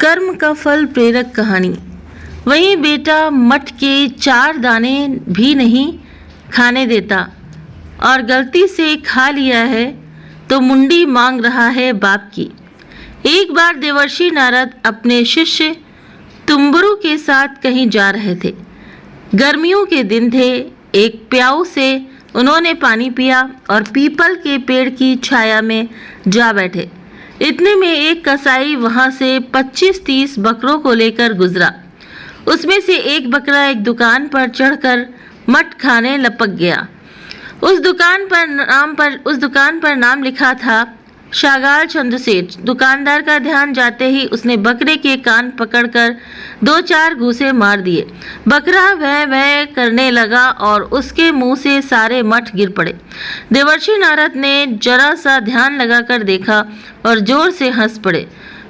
कर्म का फल प्रेरक कहानी। वही बेटा मठ के 4 दाने भी नहीं खाने देता और गलती से खा लिया है तो मुंडी मांग रहा है बाप की। एक बार देवर्षि नारद अपने शिष्य तुम्बरु के साथ कहीं जा रहे थे। गर्मियों के दिन थे। एक प्याऊ से उन्होंने पानी पिया और पीपल के पेड़ की छाया में जा बैठे। इतने में एक कसाई वहां से 25-30 बकरों को लेकर गुजरा। उसमें से एक बकरा एक दुकान पर चढ़कर मठ खाने लपक गया। उस दुकान पर नाम लिखा था शागाल चंद्र सेठ। दुकानदार का ध्यान जाते ही उसने बकरे के कान पकड़कर 2-4 घूंसे मार दिए। बकरा वह वह करने लगा और उसके मुंह से सारे मठ गिर पड़े। देवर्षि नारद ने जरा सा ध्यान लगाकर देखा और जोर से हंस पड़े।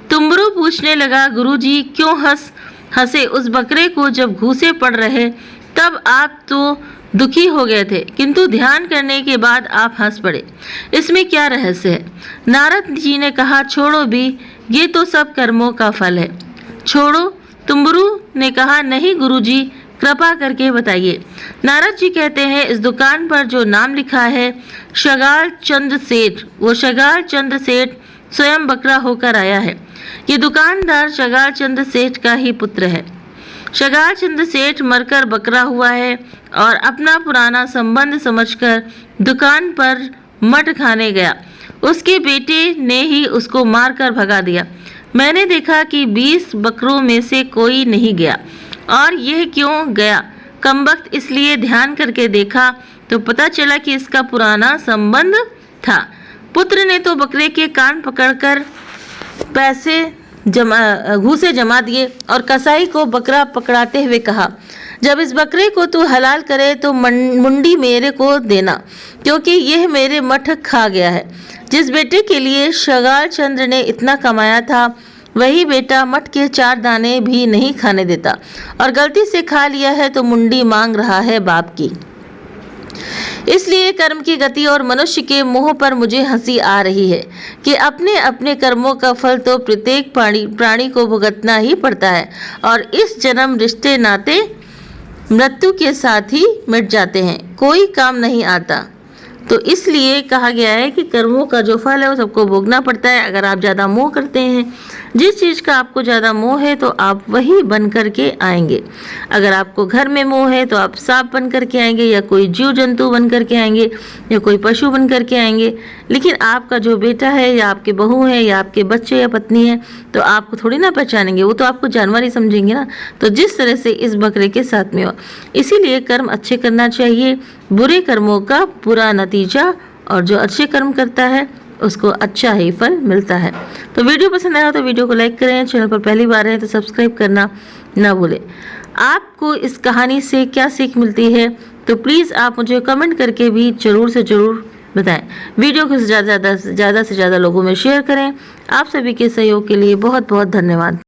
तुम्बरु पूछने लगा, गुरुजी क्यों हंसे? उस बकरे को जब घूंसे पड़ रहे तब आप तो दुखी हो गए थे, किंतु ध्यान करने के बाद आप हंस पड़े। इसमें क्या रहस्य है? नारद जी ने कहा, छोड़ो भी, ये तो सब कर्मों का फल है। छोड़ो? तुम्बरु ने कहा, नहीं गुरुजी, कृपा करके बताइए। नारद जी कहते हैं, इस दुकान पर जो नाम लिखा है शगाल चंद्र सेठ, वो शगाल चंद्र सेठ स्वयं बकरा होकर आया है। ये दुकानदार शगाल चंद्र सेठ का ही पुत्र है। शगाल चंद्र सेठ मरकर बकरा हुआ है और अपना पुराना संबंध समझकर दुकान पर मठ खाने गया। उसके बेटे ने ही उसको मारकर भगा दिया। मैंने देखा कि 20 बकरों में से कोई नहीं गया। और यह क्यों गया? कमबख्त इसलिए ध्यान करके देखा तो पता चला कि इसका पुराना संबंध था। पुत्र ने तो बकरे के कान पकड़कर घूंसे जमा दिए और कसाई को बकरा पकड़ाते हुए कहा, जब इस बकरे को तू हलाल करे तो मुंडी मेरे को देना, क्योंकि यह मेरे मठ खा गया है। जिस बेटे के लिए शगाल चंद्र ने इतना कमाया था, वही बेटा मठ के 4 दाने भी नहीं खाने देता और गलती से खा लिया है तो मुंडी मांग रहा है बाप की। इसलिए कर्म की गति और मनुष्य के मोह पर मुझे हंसी आ रही है कि अपने अपने कर्मों का फल तो प्रत्येक प्राणी को भुगतना ही पड़ता है और इस जन्म रिश्ते नाते मृत्यु के साथ ही मिट जाते हैं, कोई काम नहीं आता। तो इसलिए कहा गया है कि कर्मों का जो फल है वो सबको भोगना पड़ता है। अगर आप ज़्यादा मोह करते हैं, जिस चीज़ का आपको ज़्यादा मोह है तो आप वही बन कर के आएंगे। अगर आपको घर में मोह है तो आप सांप बन कर के आएंगे या कोई जीव जंतु बन कर के आएंगे या कोई पशु बन कर के आएंगे। लेकिन आपका जो बेटा है या आपके बहू है या आपके बच्चे या पत्नी है तो आपको थोड़ी ना पहचानेंगे, वो तो आपको जानवर ही समझेंगे ना। तो जिस तरह से इस बकरे के साथ में हुआ, इसीलिए कर्म अच्छे करना चाहिए। बुरे कर्मों का बुरा नतीजा और जो अच्छे कर्म करता है उसको अच्छा ही फल मिलता है। तो वीडियो पसंद आया तो वीडियो को लाइक करें। चैनल पर पहली बार है तो सब्सक्राइब करना ना भूलें। आपको इस कहानी से क्या सीख मिलती है तो प्लीज़ आप मुझे कमेंट करके भी ज़रूर से ज़रूर बताएं। वीडियो को ज़्यादा से ज़्यादा लोगों में शेयर करें। आप सभी के सहयोग के लिए बहुत बहुत धन्यवाद।